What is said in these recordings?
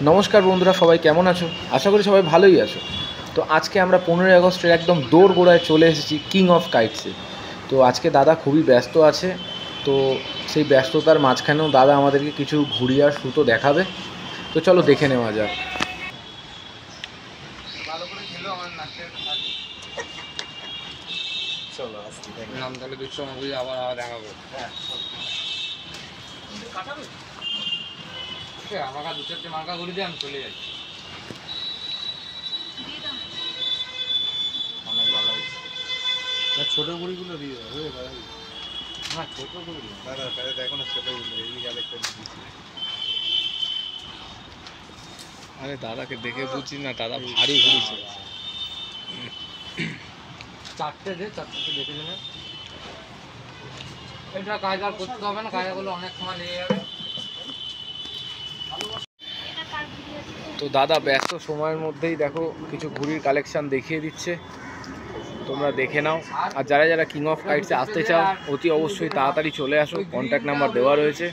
নমস্কার বন্ধুরা, সবাই কেমন আছো? আশা করি সবাই ভালোই আছো। তো আজকে আমরা 15ই আগস্টের একদম দোরগোড়ায় চলে এসেছি কিং অফ কাইটসে। তো আজকে দাদা খুবই ব্যস্ত আছে। তো সেই ব্যস্ততার মাঝখানেও দাদা আমাদেরকে কিছু ঘুড়ি আর সুতো দেখাবে। তো চলো দেখে নেওয়া যাক। আমাকে দু চারটে মার্কা ঘুরি দিয়ে আমি চলে যাই। অনেক ভালো হয়েছে। ছোট ঘুড়িগুলো দিয়ে না, ছোট ঘুড়ি দাদা দেখো না, ছোট ঘুড়ি এই কালেকশন দিচ্ছি। আরে দাদাকে দেখে বুঝছি না, দাদা ভারী ঘুরিছে। চারটে দেখে নেবে। এটা কায়দা করতে হবে না, কায়দাগুলো অনেক সময় লেগে যাবে। তো দাদা ব্যস্ত সময়ের মধ্যেই দেখো কিছু ঘুড়ির কালেকশান দেখিয়ে দিচ্ছে, তোমরা দেখে নাও। আর যারা যারা কিং অফ কাইটসে আসতে চাও অতি অবশ্যই তাড়াতাড়ি চলে আসো, কন্ট্যাক্ট নাম্বার দেওয়া রয়েছে।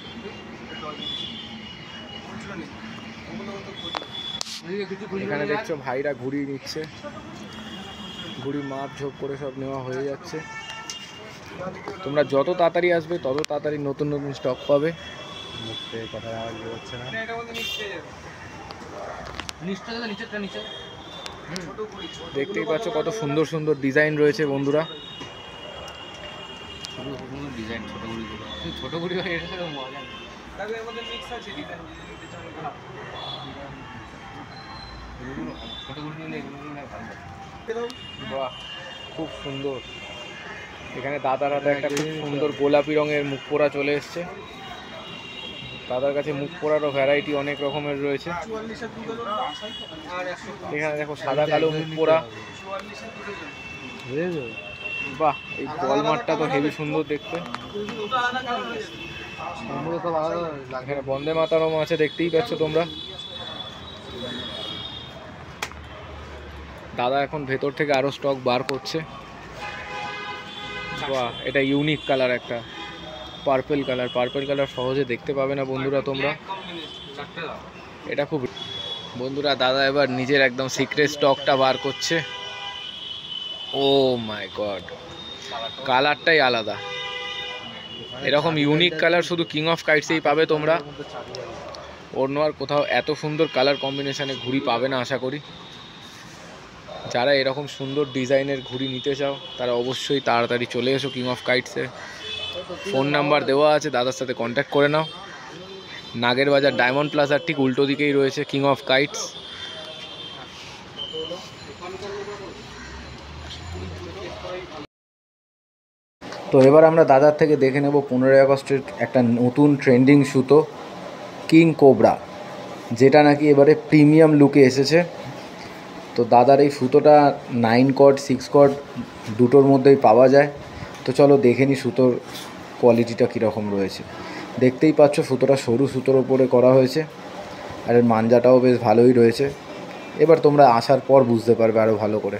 এখানে দেখছো ভাইরা ঘুড়ি নিচ্ছে, ঘুড়ি মাপ ঝোপ করে সব নেওয়া হয়ে যাচ্ছে। তোমরা যত তাড়াতাড়ি আসবে তত তাড়াতাড়ি নতুন নতুন স্টক পাবে। কথা হচ্ছে না, দেখতেই পাচ্ছ কত সুন্দর সুন্দর ডিজাইন রয়েছে বন্ধুরা। ডিজাইন ছোট ঘুড়িগুলো, ছোট ঘুড়ি এর সাথে মজা নেই। ছোট ঘুড়ি নিলে এগুলো ভালো। বাহ, খুব সুন্দর। এখানে দাদার হাতে একটা খুব সুন্দর গোলাপি রঙের মুখ পোড়া চলে এসছে। দাদার কাছে মুখ পোড়ারও ভ্যারাইটি অনেক রকমের রয়েছে। এখানে দেখো সাদা কালো মুখ পোড়া। বাহ, এই বলমারটা তো হেভি সুন্দর দেখতে। এখানে বন্দে মাতরম আছে, দেখতেই পাচ্ছ তোমরা। দাদা এখন ভেতর থেকে আরো স্টক বার করছে। বাহ, এটা ইউনিক কালার, একটা পার্পল কালার। পার্পল কালার সহজে দেখতে পাবে না বন্ধুরা তোমরা। এটা খুব বন্ধুরা, দাদা এবার নিজের একদম সিক্রেট স্টকটা বার করছে। ও মাই গড, কালারটাই আলাদা। এরকম ইউনিক কালার শুধু কিং অফ কাইটসেই পাবে তোমরা, অন্য আর কোথাও এত সুন্দর কালার কম্বিনেশনে ঘুড়ি পাবে না আশা করি। যারা এরকম সুন্দর ডিজাইনের ঘুড়ি নিতে চাও তারা অবশ্যই তাড়াতাড়ি চলে এসো কিং অফ কাইটসে। ফোন নাম্বার দেওয়া আছে, দাদার সাথে কন্ট্যাক্ট করে নাও। নাগের বাজার ডায়মন্ড প্লাজার ঠিক উল্টো দিকেই রয়েছে কিং অফ কাইটস। তো এবার আমরা দাদার থেকে দেখে নেব 15ই আগস্টের একটা নতুন ট্রেন্ডিং সুতো কিং কোবরা, যেটা নাকি এবারে প্রিমিয়াম লুকে এসেছে। তো দাদার এই সুতোটা 9 কর্ড 6 কর্ড দুটোর মধ্যেই পাওয়া যায়। তো চলো দেখে নিই সুতোর কোয়ালিটিটা কীরকম রয়েছে। দেখতেই পাচ্ছ সুতোটা সরু সুতোর ওপরে করা হয়েছে, আর এর মাঞ্জাটাও বেশ ভালোই রয়েছে। এবার তোমরা আসার পর বুঝতে পারবে আরও ভালো করে।